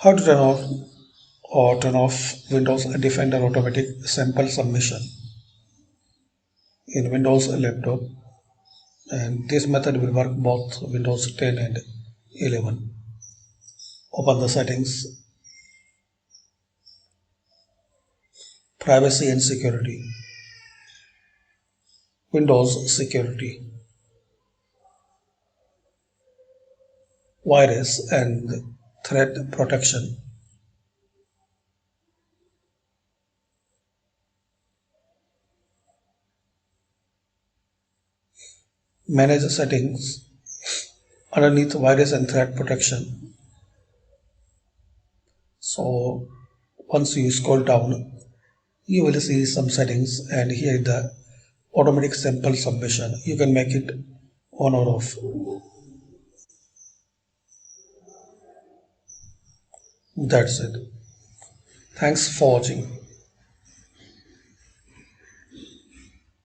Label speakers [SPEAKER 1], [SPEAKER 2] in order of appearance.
[SPEAKER 1] How to turn on or turn off Windows Defender automatic sample submission in Windows laptop, and this method will work both Windows 10 and 11. Open the settings, privacy and security, Windows security, virus and threat protection, manage settings. Underneath virus and threat protection, so once you scroll down, you will see some settings, and here the automatic sample submission. You can make it on or off. That's it. Thanks for watching.